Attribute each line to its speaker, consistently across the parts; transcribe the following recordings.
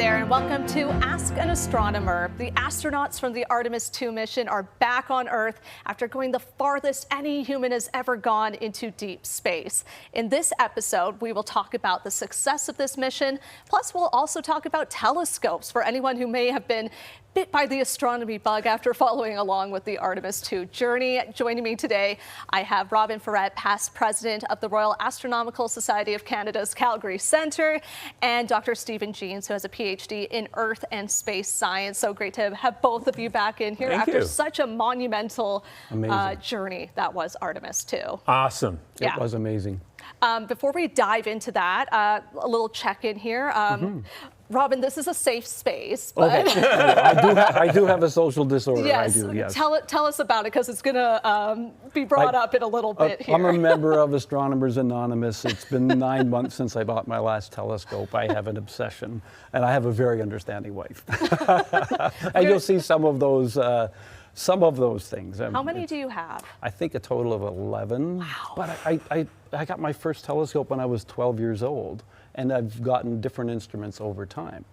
Speaker 1: there, and welcome to Ask an Astronomer. The astronauts from the Artemis II mission are back on Earth after going the farthest any human has ever gone into deep space. In this episode, we will talk about the success of this mission, plus we'll also talk about telescopes for anyone who may have been bit by the astronomy bug after following along with the Artemis II journey. Joining me today, I have Robyn Foret, past president of the Royal Astronomical Society of Canada's Calgary-Centre, and Dr. Stephen Jeans, who has a PhD in Earth and Space Science. So great to have both of you back in here after such a monumental journey that was Artemis II.
Speaker 2: Awesome.
Speaker 1: Yeah.
Speaker 3: It was amazing.
Speaker 1: Before we dive into that, a little check-in here. Robyn, this is a safe space. But
Speaker 3: Okay. I do have a social disorder.
Speaker 1: Yes,
Speaker 3: I do, yes.
Speaker 1: Tell us about it, because it's going to be brought up in a little bit here.
Speaker 3: I'm a member of Astronomers Anonymous. It's been 9 months since I bought my last telescope. I have an obsession, and I have a very understanding wife. And you'll see some of those things.
Speaker 1: How many do you have?
Speaker 3: I think a total of 11.
Speaker 1: Wow.
Speaker 3: But I got my first telescope when I was 12 years old, and I've gotten different instruments over time.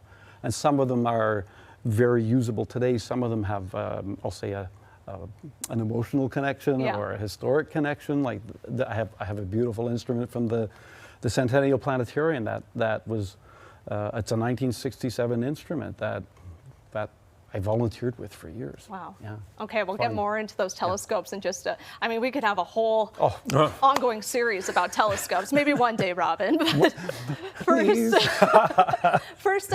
Speaker 3: And some of them are very usable today. Some of them have, I'll say, an emotional connection or a historic connection. Like I have a beautiful instrument from the Centennial Planetarium that was, it's a 1967 instrument that I volunteered with for years.
Speaker 1: Wow.
Speaker 3: Yeah.
Speaker 1: Okay, we'll get more into those telescopes in just I mean, we could have a whole ongoing series about telescopes. Maybe one day, Robyn. But first,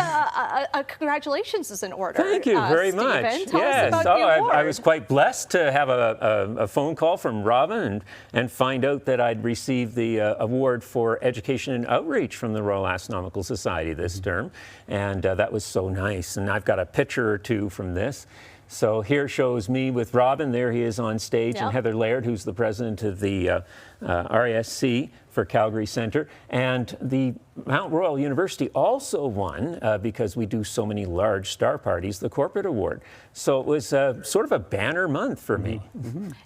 Speaker 1: congratulations is in order.
Speaker 2: Thank you very much.
Speaker 1: Tell us about the award.
Speaker 2: I was quite blessed to have a phone call from Robyn and find out that I'd received the award for education and outreach from the Royal Astronomical Society this term. And that was so nice. And I've got a picture or two from this. So here shows me with Robyn. There he is on stage, and Heather Laird, who's the president of the RASC for Calgary-Centre. And the Mount Royal University also won, because we do so many large star parties, the corporate award. So it was sort of a banner month for me.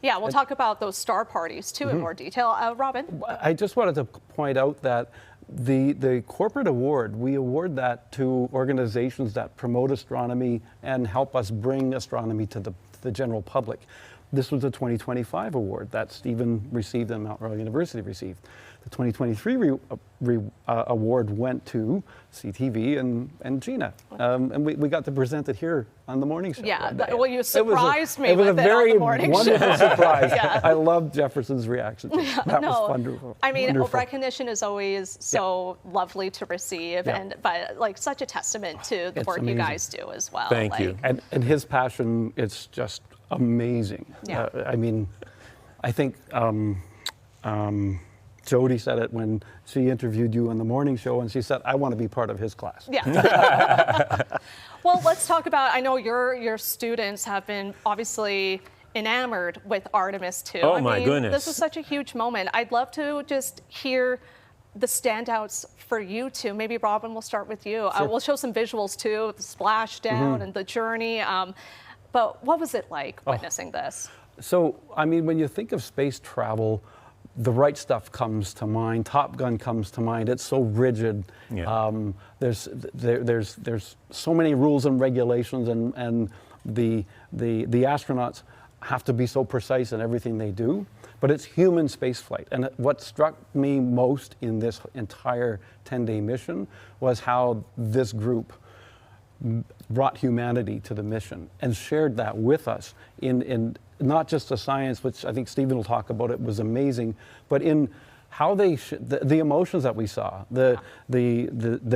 Speaker 1: Yeah, we'll talk about those star parties too in more detail. Robyn?
Speaker 3: I just wanted to point out that the corporate award, we award that to organizations that promote astronomy and help us bring astronomy to the general public. This was the 2025 award that Stephen received and Mount Royal University received. The 2023 award went to CTV and Gina. And we got to present it here on the morning show.
Speaker 1: Yeah, well, you surprised me
Speaker 3: with it. It was a very wonderful surprise. I loved Jefferson's reaction. That was wonderful.
Speaker 1: I mean, recognition is always so lovely to receive, but like such a testament to the work you guys do as well.
Speaker 2: Thank you.
Speaker 3: And his passion, it's just amazing.
Speaker 1: Yeah.
Speaker 3: I mean, I think Jody said it when she interviewed you on the morning show, and she said, I want to be part of his class.
Speaker 1: Yeah. Well, let's talk about, I know your students have been obviously enamored with Artemis II.
Speaker 2: Oh, my goodness.
Speaker 1: This is such a huge moment. I'd love to just hear the standouts for you two. Maybe Robyn, we'll start with you.
Speaker 3: Sure.
Speaker 1: We'll show some visuals too, the splashdown and the journey. But what was it like witnessing this?
Speaker 3: So, I mean, when you think of space travel, the right stuff comes to mind. Top Gun comes to mind. It's so rigid.
Speaker 2: Yeah.
Speaker 3: There's so many rules and regulations, and the astronauts have to be so precise in everything they do. But it's human spaceflight. And what struck me most in this entire 10-day mission was how this group brought humanity to the mission and shared that with us in not just the science, which I think Stephen will talk about, it was amazing, but in how they the emotions that we saw, the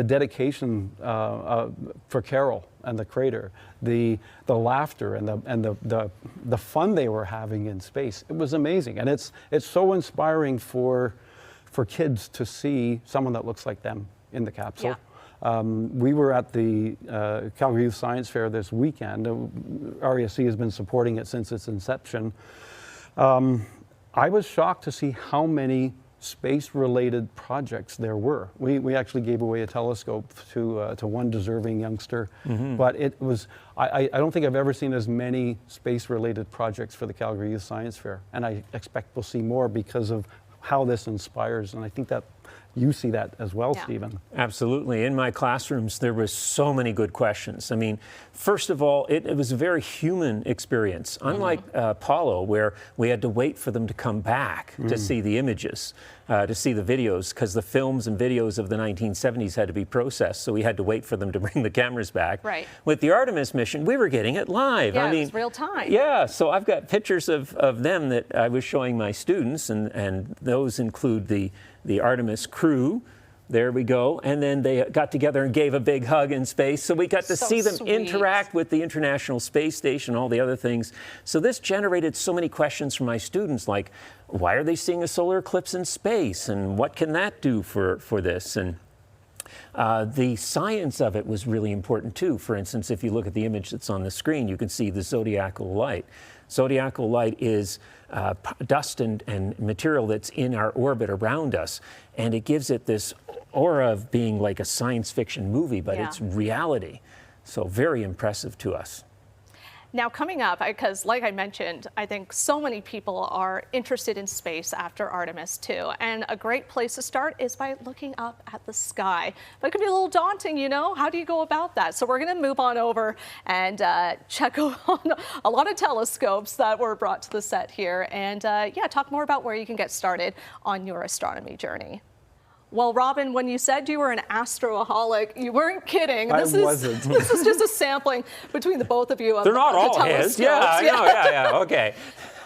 Speaker 3: dedication for Carol and the crater, the laughter and the fun they were having in space. It was amazing, and it's so inspiring for kids to see someone that looks like them in the capsule. We were at the Calgary Youth Science Fair this weekend. RASC has been supporting it since its inception. I was shocked to see how many space-related projects there were. We actually gave away a telescope to one deserving youngster, but it was, I don't think I've ever seen as many space-related projects for the Calgary Youth Science Fair, and I expect we'll see more because of how this inspires, and I think that you see that as well,
Speaker 1: Yeah.
Speaker 3: Stephen.
Speaker 2: Absolutely. In my classrooms, there was so many good questions. I mean, first of all, it was a very human experience. Unlike Apollo, where we had to wait for them to come back to see the images, to see the videos, because the films and videos of the 1970s had to be processed, so we had to wait for them to bring the cameras back.
Speaker 1: Right.
Speaker 2: With the Artemis mission, we were getting it live.
Speaker 1: Yeah,
Speaker 2: I mean,
Speaker 1: it was real time.
Speaker 2: Yeah, so I've got pictures of them that I was showing my students, and those include the Artemis crew. There we go. And then they got together and gave a big hug in space. So we got to
Speaker 1: So
Speaker 2: see them
Speaker 1: sweet.
Speaker 2: interact with the International Space Station, all the other things. So this generated so many questions from my students, like, why are they seeing a solar eclipse in space? And what can that do for this? And the science of it was really important too. For instance, if you look at the image that's on the screen, you can see the zodiacal light. Zodiacal light is dust and material that's in our orbit around us, and it gives it this aura of being like a science fiction movie, but it's reality. So very impressive to us.
Speaker 1: Now, coming up, because like I mentioned, I think so many people are interested in space after Artemis II, and a great place to start is by looking up at the sky. But it can be a little daunting, you know? How do you go about that? So we're going to move on over and check on a lot of telescopes that were brought to the set here, and yeah, talk more about where you can get started on your astronomy journey. Well, Robyn, when you said you were an astroaholic, you weren't kidding.
Speaker 3: I wasn't.
Speaker 1: This is just a sampling between the both of you of
Speaker 2: They're not
Speaker 1: the
Speaker 2: all
Speaker 1: telescopes.
Speaker 2: his. Yeah, I know. Yeah, okay.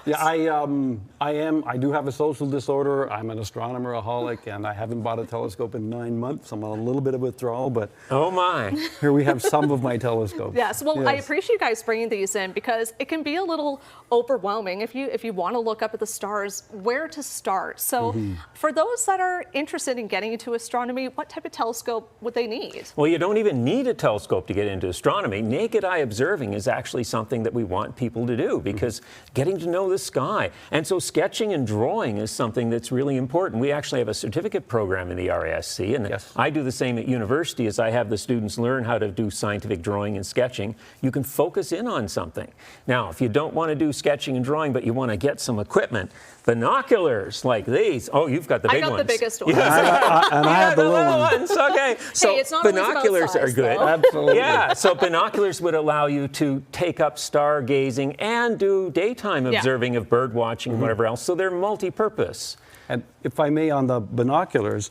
Speaker 3: Yeah, I do have a social disorder. I'm an astronomer-aholic, and I haven't bought a telescope in 9 months. I'm on a little bit of withdrawal, but
Speaker 2: Oh my.
Speaker 3: here we have some of my telescopes.
Speaker 1: Yes, well, I
Speaker 3: Yes.
Speaker 1: appreciate you guys bringing these in because it can be a little overwhelming if you want to look up at the stars, where to start. So for those that are interested in getting into astronomy, what type of telescope would they need?
Speaker 2: Well, you don't even need a telescope to get into astronomy. Naked eye observing is actually something that we want people to do because getting to know the sky. And so sketching and drawing is something that's really important. We actually have a certificate program in the RASC, and
Speaker 3: Yes.
Speaker 2: I do the same at university as I have the students learn how to do scientific drawing and sketching. You can focus in on something. Now, if you don't want to do sketching and drawing, but you want to get some equipment, binoculars like these. Oh, you've got the big ones.
Speaker 1: I got the biggest one.
Speaker 3: And I have the little one.
Speaker 2: ones. Okay. So
Speaker 1: it's not always about
Speaker 2: binoculars
Speaker 1: size,
Speaker 2: are good.
Speaker 1: though.
Speaker 3: Absolutely.
Speaker 2: Yeah, so binoculars would allow you to take up stargazing and do daytime observing of bird watching and whatever else. So they're multi-purpose.
Speaker 3: And if I may, on the binoculars,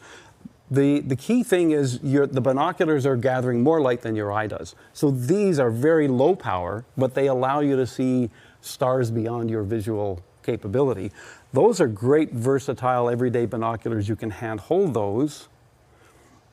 Speaker 3: the key thing is the binoculars are gathering more light than your eye does. So these are very low power, but they allow you to see stars beyond your visual capability. Those are great, versatile, everyday binoculars. You can hand hold those.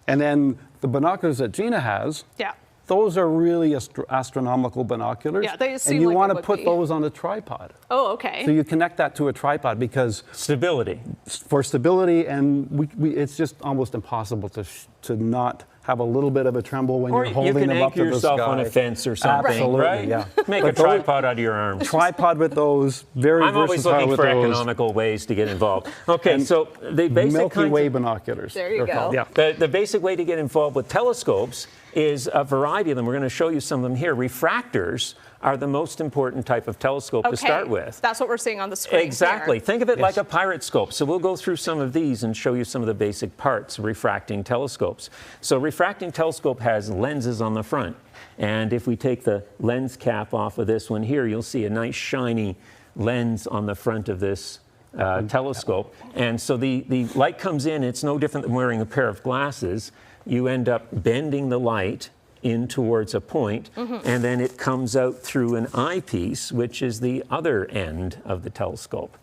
Speaker 3: And then the binoculars that Gina has,
Speaker 1: Yeah.
Speaker 3: those are really astronomical binoculars.
Speaker 1: Yeah, they seem
Speaker 3: and you
Speaker 1: like
Speaker 3: want
Speaker 1: it
Speaker 3: to
Speaker 1: would
Speaker 3: put
Speaker 1: be.
Speaker 3: those on a tripod.
Speaker 1: Oh, okay.
Speaker 3: So you connect that to a tripod because
Speaker 2: Stability.
Speaker 3: for stability, and it's just almost impossible to not have a little bit of a tremble when
Speaker 2: Or
Speaker 3: you're
Speaker 2: you
Speaker 3: holding
Speaker 2: can
Speaker 3: them up
Speaker 2: anchor
Speaker 3: to the
Speaker 2: yourself
Speaker 3: sky.
Speaker 2: on a fence or something,
Speaker 3: Absolutely,
Speaker 2: right?
Speaker 3: yeah.
Speaker 2: Make
Speaker 3: But
Speaker 2: a tripod out of your arms.
Speaker 3: Tripod with those, very
Speaker 2: I'm always
Speaker 3: versatile
Speaker 2: looking
Speaker 3: with
Speaker 2: for
Speaker 3: those.
Speaker 2: economical ways to get involved. Okay,
Speaker 3: And
Speaker 2: so the basic
Speaker 3: Milky
Speaker 2: kinds
Speaker 3: Way
Speaker 2: of-
Speaker 3: binoculars.
Speaker 1: There you
Speaker 3: they're
Speaker 1: go.
Speaker 3: called. Yeah.
Speaker 2: The basic way to get involved with telescopes is a variety of them. We're going to show you some of them here. Refractors are the most important type of telescope to start with.
Speaker 1: That's what we're seeing on the screen.
Speaker 2: Exactly.
Speaker 1: Here.
Speaker 2: Think of it like
Speaker 3: Yes.
Speaker 2: a pirate scope. So we'll go through some of these and show you some of the basic parts of refracting telescopes. So refracting telescope has lenses on the front. And if we take the lens cap off of this one here, you'll see a nice shiny lens on the front of this telescope. And so the light comes in. It's no different than wearing a pair of glasses. You end up bending the light in towards a point, and then it comes out through an eyepiece, which is the other end of the telescope.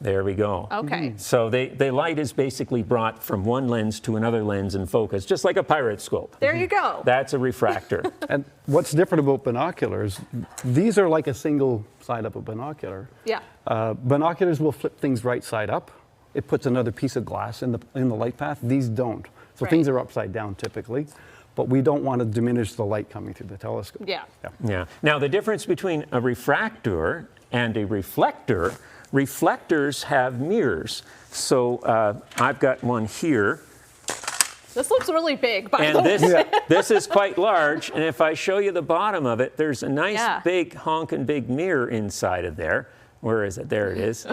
Speaker 2: There we go.
Speaker 1: Okay.
Speaker 2: So the light is basically brought from one lens to another lens in focus, just like a pirate scope.
Speaker 1: There you go.
Speaker 2: That's a refractor.
Speaker 3: And what's different about binoculars, these are like a single side of a binocular.
Speaker 1: Yeah.
Speaker 3: Binoculars will flip things right side up. It puts another piece of glass in the light path. These don't. So
Speaker 1: Right.
Speaker 3: things are upside down typically, but we don't want to diminish the light coming through the telescope.
Speaker 1: Yeah.
Speaker 2: Yeah. Now, the difference between a refractor and a reflector, reflectors have mirrors. So I've got one here.
Speaker 1: This looks really big, by the
Speaker 2: And
Speaker 1: way.
Speaker 2: this is quite large, and if I show you the bottom of it, there's a nice
Speaker 1: Yeah.
Speaker 2: big honking big mirror inside of there. Where is it? There it is.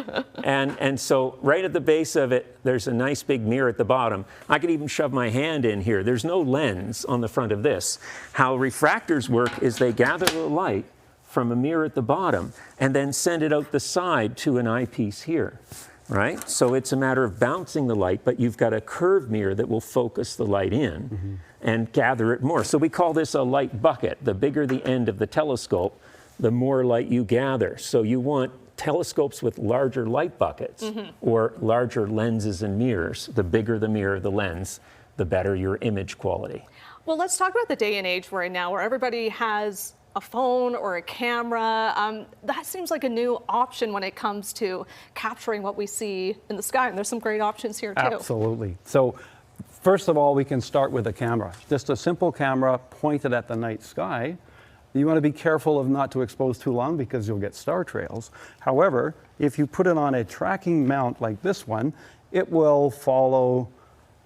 Speaker 2: And so right at the base of it, there's a nice big mirror at the bottom. I could even shove my hand in here. There's no lens on the front of this. How refractors work is they gather the light from a mirror at the bottom and then send it out the side to an eyepiece here, right? So it's a matter of bouncing the light, but you've got a curved mirror that will focus the light in and gather it more. So we call this a light bucket. The bigger the end of the telescope, the more light you gather. So you want telescopes with larger light buckets or larger lenses and mirrors. The bigger the mirror, the lens, the better your image quality.
Speaker 1: Well, let's talk about the day and age we're in now, where everybody has a phone or a camera. That seems like a new option when it comes to capturing what we see in the sky. And there's some great options here too.
Speaker 3: Absolutely. So first of all, we can start with a camera. Just a simple camera pointed at the night sky. You want to be careful of not to expose too long because you'll get star trails. However, if you put it on a tracking mount like this one, it will follow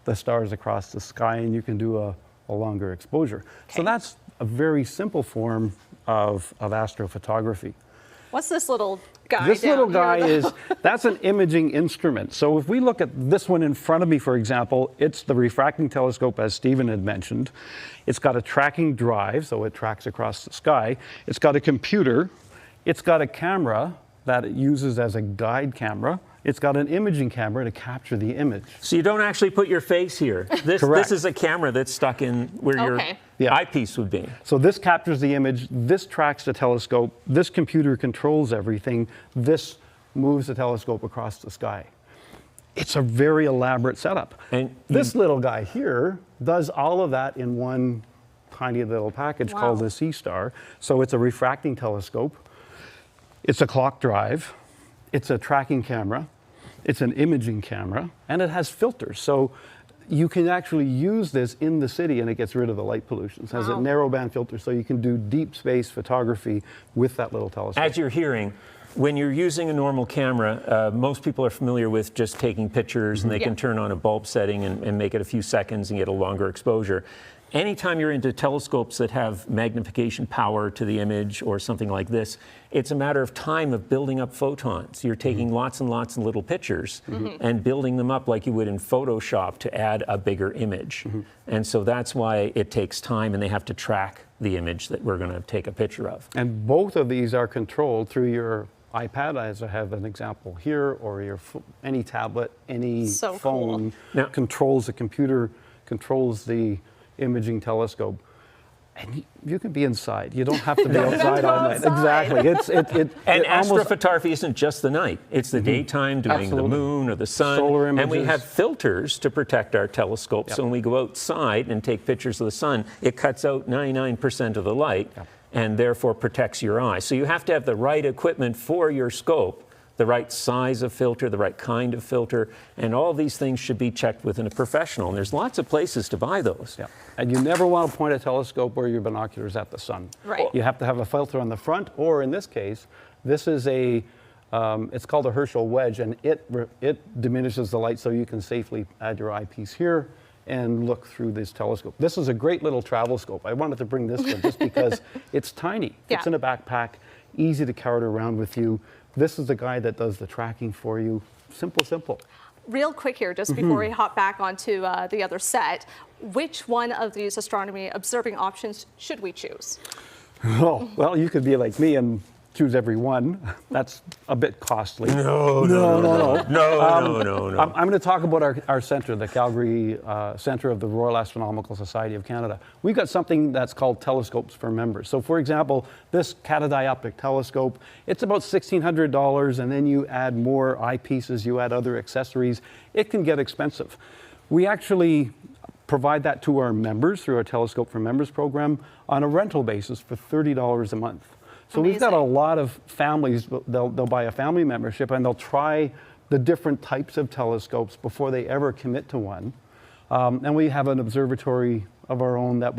Speaker 3: the stars across the sky and you can do a longer exposure. So that's a very simple form of astrophotography.
Speaker 1: What's this little guy
Speaker 3: This
Speaker 1: down
Speaker 3: little guy
Speaker 1: here,
Speaker 3: is, that's an imaging instrument. So if we look at this one in front of me, for example, it's the refracting telescope, as Stephen had mentioned. It's got a tracking drive, so it tracks across the sky. It's got a computer. It's got a camera that it uses as a guide camera. It's got an imaging camera to capture the image.
Speaker 2: So you don't actually put your face here. This is a camera that's stuck in where your eyepiece would be.
Speaker 3: So this captures the image, this tracks the telescope, this computer controls everything, this moves the telescope across the sky. It's a very elaborate setup. And this little guy here does all of that in one tiny little package called the C-Star. So it's a refracting telescope, it's a clock drive, it's a tracking camera, it's an imaging camera, and it has filters. So you can actually use this in the city and it gets rid of the light pollution. It has a narrowband filter, so you can do deep space photography with that little telescope.
Speaker 2: As you're hearing, when you're using a normal camera, most people are familiar with just taking pictures and they can turn on a bulb setting and make it a few seconds and get a longer exposure. Anytime you're into telescopes that have magnification power to the image or something like this, it's a matter of time of building up photons. You're taking lots and lots of little pictures and building them up like you would in Photoshop to add a bigger image. And so that's why it takes time and they have to track the image that we're going to take a picture of.
Speaker 3: And both of these are controlled through your iPad, as I have an example here, or your any tablet, any phone controls the computer, controls the imaging telescope, and you can be inside. You don't have to be outside all night. Exactly.
Speaker 2: And astrophotography isn't just the night. It's the daytime, doing the moon or the sun.
Speaker 3: Solar images.
Speaker 2: And we have filters to protect our telescopes. So when we go outside and take pictures of the sun, it cuts out 99% of the light and therefore protects your eye. So you have to have the right equipment for your scope, the right size of filter, the right kind of filter, and all these things should be checked with a professional. And there's lots of places to buy those.
Speaker 3: And you never want to point a telescope or your binoculars at the sun. You have to have a filter on the front, or in this case, this is a, it's called a Herschel wedge, and it diminishes the light so you can safely add your eyepiece here and look through this telescope. This is a great little travel scope. I wanted to bring this one just because it's tiny. It's in a backpack, easy to carry it around with you. This is the guy that does the tracking for you. Simple, simple.
Speaker 1: Real quick here, just before we hop back onto the other set, which one of these astronomy observing options should we choose?
Speaker 3: Oh, well, you could be like me and choose every one. That's a bit costly.
Speaker 2: No.
Speaker 3: I'm going to talk about our center, the Calgary-Centre of the Royal Astronomical Society of Canada. We've got something that's called telescopes for members. So for example, this catadioptric telescope, it's about $1,600, and then you add more eyepieces, you add other accessories. It can get expensive. We actually provide that to our members through our Telescope for Members program on a rental basis for $30 a month. So we've got a lot of families, they'll buy a family membership and they'll try the different types of telescopes before they ever commit to one. And we have an observatory of our own that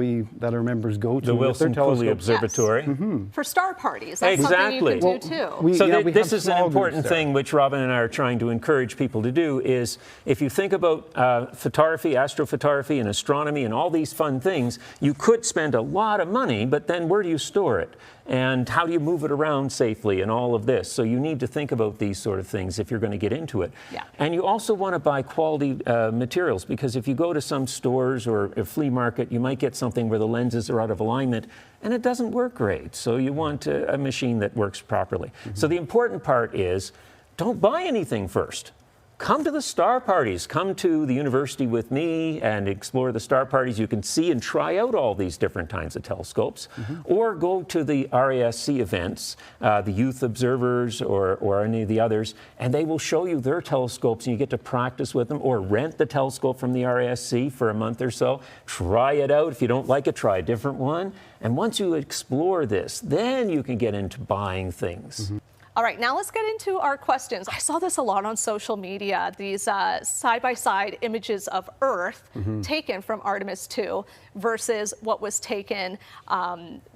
Speaker 3: our members go to.
Speaker 2: The
Speaker 3: with their
Speaker 2: Wilson Cooley
Speaker 3: telescopes.
Speaker 2: Observatory.
Speaker 1: For star parties, that's
Speaker 2: Exactly.
Speaker 1: something you can do too.
Speaker 3: We-
Speaker 2: So
Speaker 3: yeah, we
Speaker 2: this
Speaker 3: have
Speaker 2: is an
Speaker 3: small
Speaker 2: important
Speaker 3: groups there.
Speaker 2: thing which Robyn and I are trying to encourage people to do is if you think about photography, astrophotography and astronomy and all these fun things, you could spend a lot of money, but then where do you store it? And how do you move it around safely and all of this? So you need to think about these sort of things if you're going to get into it.
Speaker 1: Yeah.
Speaker 2: And you also want to buy quality materials, because if you go to some stores or a flea market, you might get something where the lenses are out of alignment and it doesn't work great. So you want a machine that works properly. So the important part is don't buy anything first. Come to the star parties. Come to the university with me and explore the star parties. You can see and try out all these different kinds of telescopes. Or go to the RASC events, the youth observers or any of the others, and they will show you their telescopes and you get to practice with them, or rent the telescope from the RASC for a month or so. Try it out. If you don't like it, try a different one. And once you explore this, then you can get into buying things.
Speaker 1: All right, now let's get into our questions. I saw this a lot on social media, these side-by-side images of Earth taken from Artemis II versus what was taken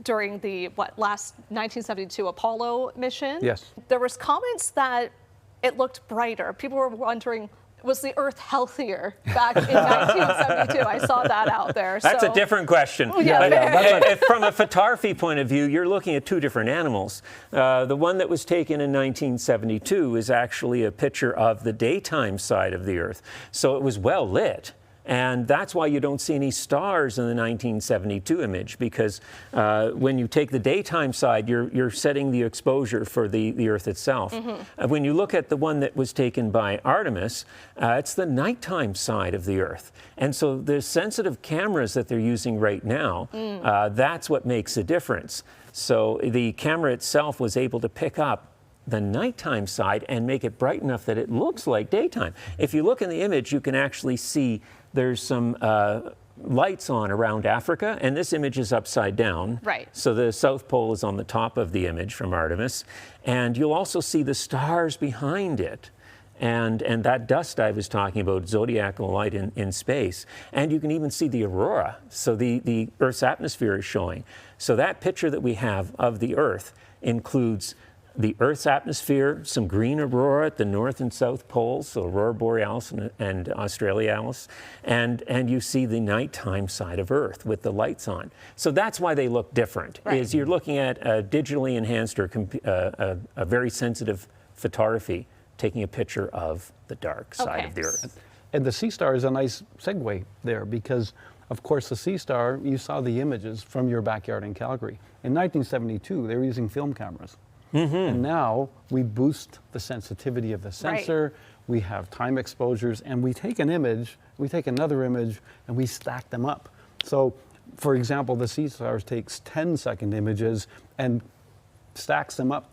Speaker 1: during the, last 1972 Apollo mission?
Speaker 3: Yes.
Speaker 1: There was comments that it looked brighter. People were wondering, was the Earth healthier back in 1972? I saw that out there.
Speaker 2: That's
Speaker 1: so,
Speaker 2: a different question.
Speaker 1: Yeah,
Speaker 2: But from a photography point of view, you're looking at two different animals. The one that was taken in 1972 is actually a picture of the daytime side of the Earth. So it was well lit. And that's why you don't see any stars in the 1972 image, because when you take the daytime side, you're setting the exposure for the Earth itself. When you look at the one that was taken by Artemis, it's the nighttime side of the Earth. And so the sensitive cameras that they're using right now, that's what makes a difference. So the camera itself was able to pick up the nighttime side and make it bright enough that it looks like daytime. If you look in the image, you can actually see there's some lights on around Africa, and this image is upside down.
Speaker 1: Right.
Speaker 2: So the South Pole is on the top of the image from Artemis, and you'll also see the stars behind it. And that dust I was talking about, zodiacal light in space. And you can even see the aurora. So the Earth's atmosphere is showing. So that picture that we have of the Earth includes the Earth's atmosphere, some green aurora at the north and south poles, so aurora borealis and australis, and you see the nighttime side of Earth with the lights on. So that's why they look different.
Speaker 1: Right.
Speaker 2: Is you're looking at a digitally enhanced or a very sensitive photography taking a picture of the dark side of the Earth.
Speaker 3: And the sea star is a nice segue there, because of course the sea star, you saw the images from your backyard in Calgary. In 1972, they were using film cameras. And now we boost the sensitivity of the sensor, we have time exposures, and we take an image, we take another image, and we stack them up. So, for example, the sea star takes 10-second images and stacks them up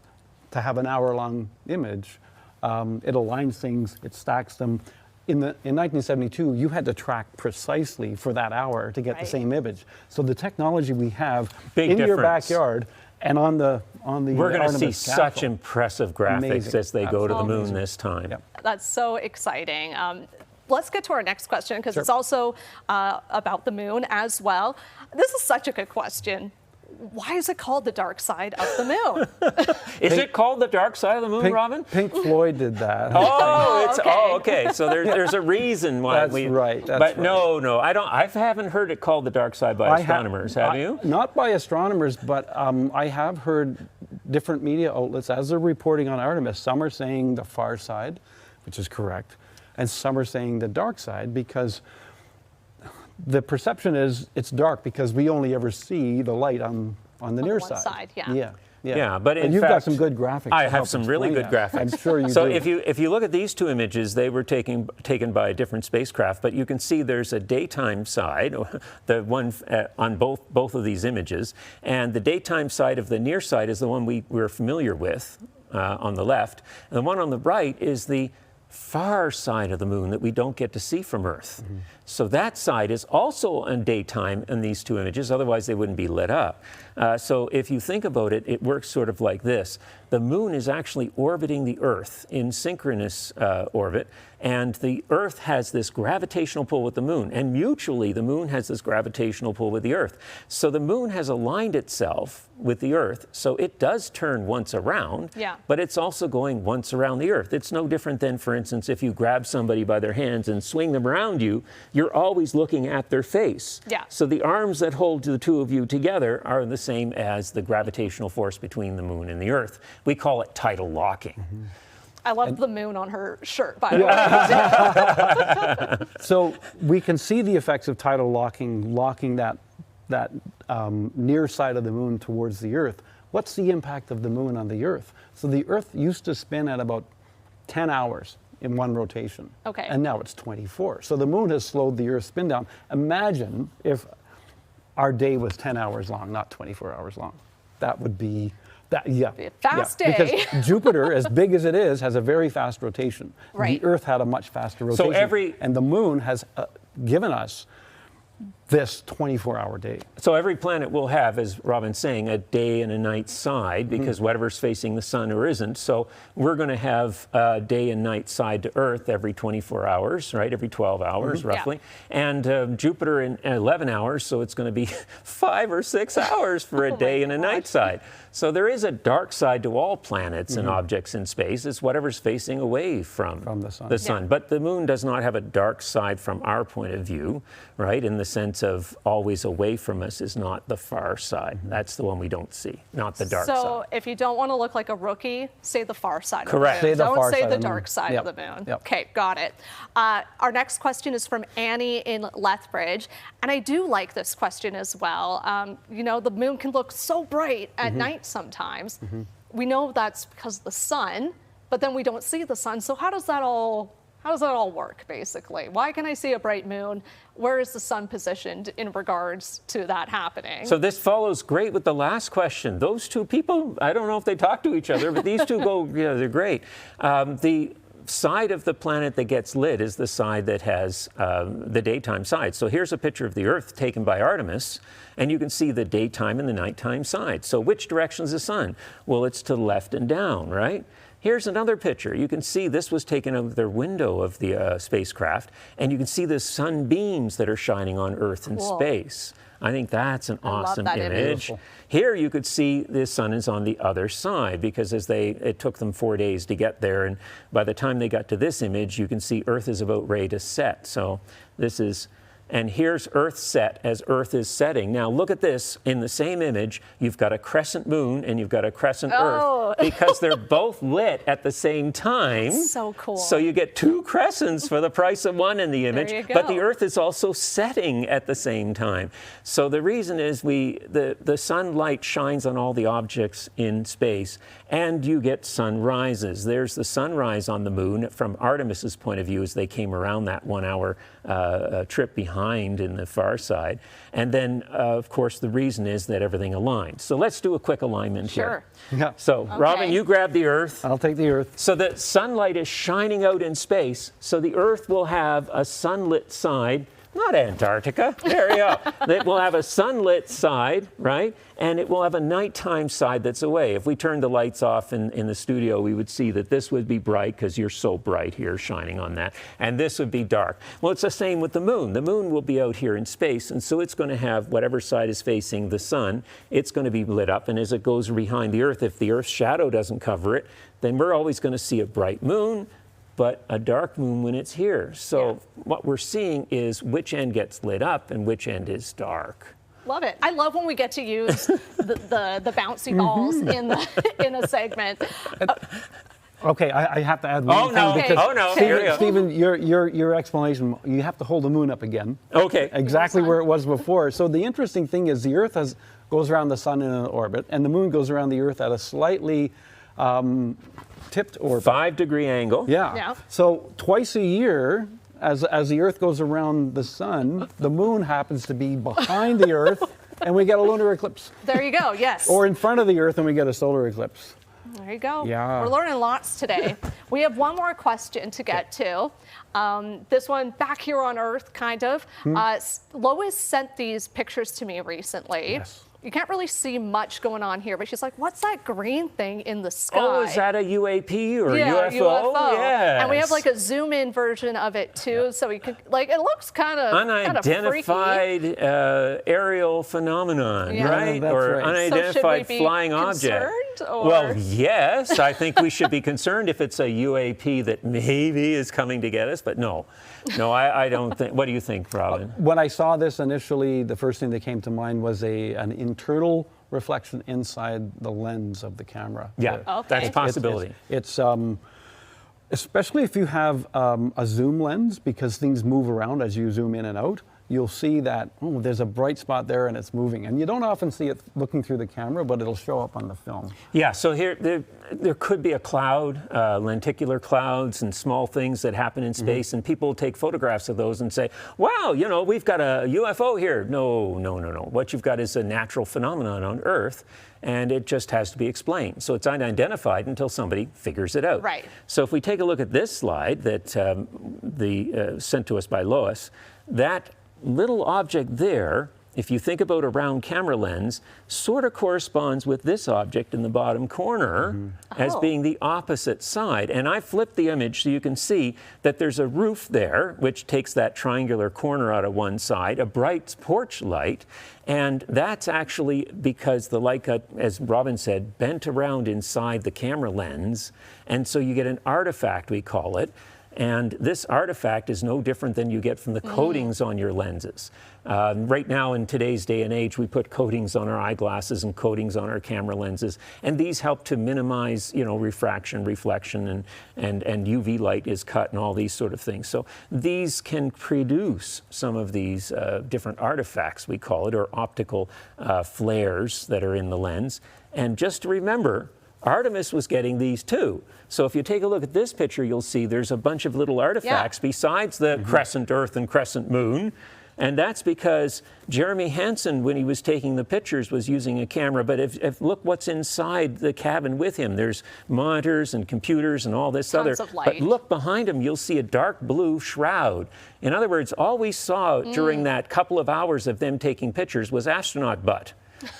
Speaker 3: to have an hour-long image. It aligns things, it stacks them. In 1972, you had to track precisely for that hour to get the same image. So the technology we have in your backyard and on the
Speaker 2: we're going to see
Speaker 3: Artemis
Speaker 2: such
Speaker 3: capsule.
Speaker 2: impressive graphics
Speaker 3: Amazing.
Speaker 2: as they go to the moon
Speaker 3: Amazing.
Speaker 2: this time.
Speaker 3: Yep.
Speaker 1: That's so exciting. Let's get to our next question, because
Speaker 3: Sure.
Speaker 1: it's also about the moon as well. This is such a good question. Why is it called the dark side of the moon?
Speaker 2: Is it called the dark side of the moon, Robyn?
Speaker 3: Pink Floyd did that.
Speaker 2: Okay. So there's a reason why
Speaker 3: That's right. That's
Speaker 2: but
Speaker 3: right.
Speaker 2: no, I haven't heard it called the dark side by astronomers. Have you?
Speaker 3: Not by astronomers, but I have heard different media outlets, as they're reporting on Artemis, some are saying the far side, which is correct, and some are saying the dark side, because the perception is it's dark because we only ever see the light on the near
Speaker 1: one side, yeah.
Speaker 3: Yeah.
Speaker 2: Yeah, but in
Speaker 3: you've
Speaker 2: fact,
Speaker 3: got some good graphics.
Speaker 2: I
Speaker 3: to
Speaker 2: have
Speaker 3: help
Speaker 2: some really good
Speaker 3: explain that.
Speaker 2: graphics.
Speaker 3: I'm sure you
Speaker 2: so
Speaker 3: do.
Speaker 2: if you look at these two images, they were taken by a different spacecraft, but you can see there's a daytime side, the one on both of these images, and the daytime side of the near side is the one we're familiar with on the left, and the one on the right is the far side of the moon that we don't get to see from Earth. So that side is also in daytime in these two images, otherwise they wouldn't be lit up. So if you think about it, it works sort of like this. The moon is actually orbiting the Earth in synchronous orbit, and the Earth has this gravitational pull with the moon, and mutually the moon has this gravitational pull with the Earth. So the moon has aligned itself with the Earth, so it does turn once around, but it's also going once around the Earth. It's no different than, for instance, if you grab somebody by their hands and swing them around you, you're always looking at their face. So the arms that hold the two of you together are the same as the gravitational force between the moon and the Earth. We call it tidal locking.
Speaker 1: I love the moon on her shirt, by the way.
Speaker 3: So we can see the effects of tidal locking that near side of the moon towards the Earth. What's the impact of the moon on the Earth? So the Earth used to spin at about 10 hours in one rotation. And now it's 24. So the moon has slowed the Earth's spin down. Imagine if our day was 10 hours long, not 24 hours long. That would be...
Speaker 1: Be a fast day.
Speaker 3: Because Jupiter, as big as it is, has a very fast rotation. The Earth had a much faster rotation. And the moon has given us this 24-hour day.
Speaker 2: So every planet will have, as Robyn's saying, a day and a night side, because whatever's facing the sun or isn't. So we're going to have a day and night side to Earth every 24 hours, right? Every 12 hours, roughly. And Jupiter in 11 hours, so it's going to be 5 or 6 hours for a day and a night side. So there is a dark side to all planets and objects in space. It's whatever's facing away from the sun. But the moon does not have a dark side from our point of view, right? In the sense of always away from us is not the far side. That's the one we don't see, not the dark side.
Speaker 1: So if you don't want to look like a rookie, say the far side
Speaker 2: Correct.
Speaker 1: of the moon. Don't say the
Speaker 3: dark
Speaker 1: dark side of the moon. Okay, got it. Our next question is from Annie in Lethbridge. And I do like this question as well. You know, the moon can look so bright at night sometimes. We know that's because of the sun, but then we don't see the sun. So how does that all work, basically? Why can I see a bright moon? Where is the sun positioned in regards to that happening?
Speaker 2: So this follows great with the last question. Those two people, I don't know if they talk to each other, but these two go, yeah, they're great. The side of the planet that gets lit is the side that has the daytime side. So here's a picture of the Earth taken by Artemis, and you can see the daytime and the nighttime side. So which direction is the sun? Well, it's to the left and down, right? Here's another picture. You can see this was taken out of their window of the spacecraft, and you can see the sunbeams that are shining on Earth in space. I think that's an awesome image. Here you could see the sun is on the other side, because it took them 4 days to get there, and by the time they got to this image, you can see Earth is about ready to set. So this is, and here's Earth set as Earth is setting. Now look at this, in the same image, you've got a crescent moon and you've got a crescent Earth, because they're both lit at the same time.
Speaker 1: So cool.
Speaker 2: So you get two crescents for the price of one in the image,
Speaker 1: There you go.
Speaker 2: but the Earth is also setting at the same time. So the reason is the sunlight shines on all the objects in space, and you get sunrises. There's the sunrise on the moon from Artemis's point of view as they came around that 1 hour trip behind in the far side. And then, of course, the reason is that everything aligns. So let's do a quick alignment here.
Speaker 3: Yeah.
Speaker 2: So, Robyn, you grab the Earth.
Speaker 3: I'll take the Earth.
Speaker 2: So the sunlight is shining out in space, so the Earth will have a sunlit side. Not Antarctica. There you go. It will have a sunlit side, right? And it will have a nighttime side that's away. If we turned the lights off in the studio, we would see that this would be bright, because you're so bright here shining on that. And this would be dark. Well, it's the same with the moon. The moon will be out here in space, and so it's going to have whatever side is facing the sun, it's going to be lit up. And as it goes behind the Earth, if the Earth's shadow doesn't cover it, then we're always going to see a bright moon, but a dark moon when it's here. So what we're seeing is which end gets lit up and which end is dark.
Speaker 1: Love it. I love when we get to use the bouncy balls in a segment.
Speaker 3: Okay, I have to add one thing.
Speaker 1: Okay.
Speaker 2: Oh no!
Speaker 3: Stephen, your explanation, you have to hold the moon up again.
Speaker 2: Okay.
Speaker 3: Exactly where it was before. So the interesting thing is the Earth goes around the sun in an orbit, and the moon goes around the Earth at a slightly tipped orbit.
Speaker 2: 5-degree angle.
Speaker 3: Yeah. So twice a year, as the Earth goes around the sun, the moon happens to be behind the Earth, and we get a lunar eclipse.
Speaker 1: There you go. Yes.
Speaker 3: Or in front of the Earth, and we get a solar eclipse.
Speaker 1: There you go.
Speaker 3: Yeah.
Speaker 1: We're learning lots today. We have one more question to get to. This one back here on Earth, kind of. Lois sent these pictures to me recently.
Speaker 3: Yes.
Speaker 1: You can't really see much going on here, but she's like, what's that green thing in the sky?
Speaker 2: Oh, is that a UAP or
Speaker 1: yeah,
Speaker 2: UFO?
Speaker 1: Yeah. And we have like a zoom in version of it too. So we could, like, it looks kind of
Speaker 2: unidentified aerial phenomenon, right?
Speaker 3: That's
Speaker 2: or
Speaker 3: right.
Speaker 2: unidentified
Speaker 1: so should we be
Speaker 2: flying object.
Speaker 1: Or?
Speaker 2: Well, yes, I think we should be concerned if it's a UAP that maybe is coming to get us, but no, I don't think. What do you think, Robyn?
Speaker 3: When I saw this initially, the first thing that came to mind was an internal reflection inside the lens of the camera.
Speaker 2: Yeah, that's a possibility.
Speaker 3: It's especially if you have a zoom lens, because things move around as you zoom in and out. You'll see that, oh, there's a bright spot there and it's moving. And you don't often see it looking through the camera, but it'll show up on the film.
Speaker 2: Yeah, so there could be a cloud, lenticular clouds and small things that happen in space, and people take photographs of those and say, wow, we've got a UFO here. No. What you've got is a natural phenomenon on Earth, and it just has to be explained. So it's unidentified until somebody figures it out.
Speaker 1: Right.
Speaker 2: So if we take a look at this slide that sent to us by Lois, that little object there, if you think about a round camera lens, sort of corresponds with this object in the bottom corner as being the opposite side. And I flipped the image so you can see that there's a roof there, which takes that triangular corner out of one side, a bright porch light, and that's actually because the light got, as Robyn said, bent around inside the camera lens, and so you get an artifact, we call it. And this artifact is no different than you get from the coatings on your lenses. Right now, in today's day and age, we put coatings on our eyeglasses and coatings on our camera lenses, and these help to minimize, refraction, reflection, and UV light is cut and all these sort of things. So these can produce some of these different artifacts, we call it, or optical flares that are in the lens. And just to remember, Artemis was getting these too. So if you take a look at this picture, you'll see there's a bunch of little artifacts besides the crescent Earth and crescent Moon. And that's because Jeremy Hansen, when he was taking the pictures, was using a camera. But if look what's inside the cabin with him. There's monitors and computers and all this
Speaker 1: Tons of light.
Speaker 2: But look behind him, you'll see a dark blue shroud. In other words, all we saw during that couple of hours of them taking pictures was astronaut butt.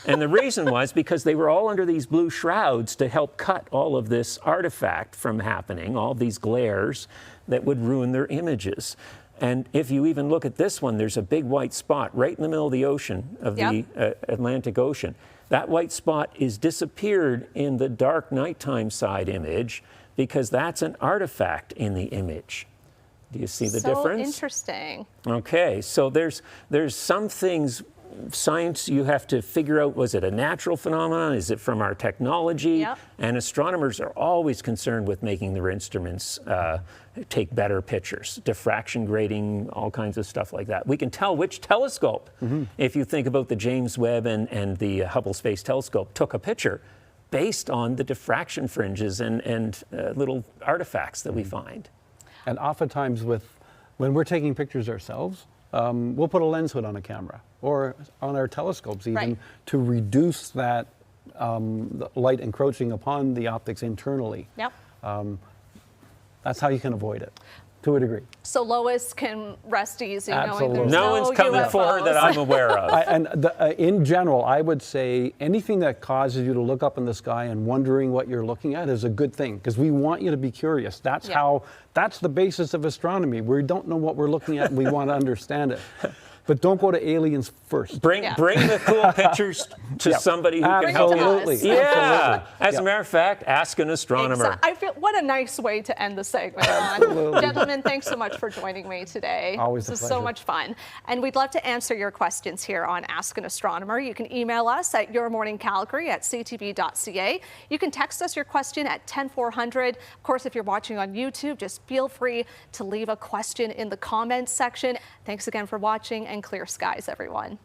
Speaker 2: And the reason was because they were all under these blue shrouds to help cut all of this artifact from happening, all these glares that would ruin their images. And if you even look at this one, there's a big white spot right in the middle of the ocean, of the Atlantic Ocean. That white spot is disappeared in the dark nighttime side image because that's an artifact in the image. Do you see the difference?
Speaker 1: So interesting.
Speaker 2: Okay, so there's some things, science, you have to figure out, was it a natural phenomenon? Is it from our technology? And astronomers are always concerned with making their instruments take better pictures, diffraction grading, all kinds of stuff like that. We can tell which telescope, if you think about the James Webb and the Hubble Space Telescope, took a picture based on the diffraction fringes and little artifacts that we find.
Speaker 3: And oftentimes when we're taking pictures ourselves, we'll put a lens hood on a camera or on our telescopes even to reduce that the light encroaching upon the optics internally. That's how you can avoid it, to a degree.
Speaker 1: So Lois can rest easy
Speaker 3: Absolutely.
Speaker 1: knowing there's
Speaker 2: No one's coming
Speaker 1: UFOs.
Speaker 2: for her that I'm aware of.
Speaker 3: In general, I would say anything that causes you to look up in the sky and wondering what you're looking at is a good thing, because we want you to be curious. That's that's the basis of astronomy. We don't know what we're looking at and we want to understand it. But don't go to aliens first.
Speaker 2: Bring the cool pictures to somebody who can help you.
Speaker 3: Absolutely.
Speaker 2: As a matter of fact, ask an astronomer.
Speaker 1: I feel what a nice way to end the segment on. Gentlemen, thanks so much for joining me today.
Speaker 3: Always a
Speaker 1: This is
Speaker 3: pleasure.
Speaker 1: so much fun. And we'd love to answer your questions here on Ask an Astronomer. You can email us at yourmorningcalgary@ctv.ca. You can text us your question at 10400. Of course, if you're watching on YouTube, just feel free to leave a question in the comments section. Thanks again for watching, and clear skies, everyone.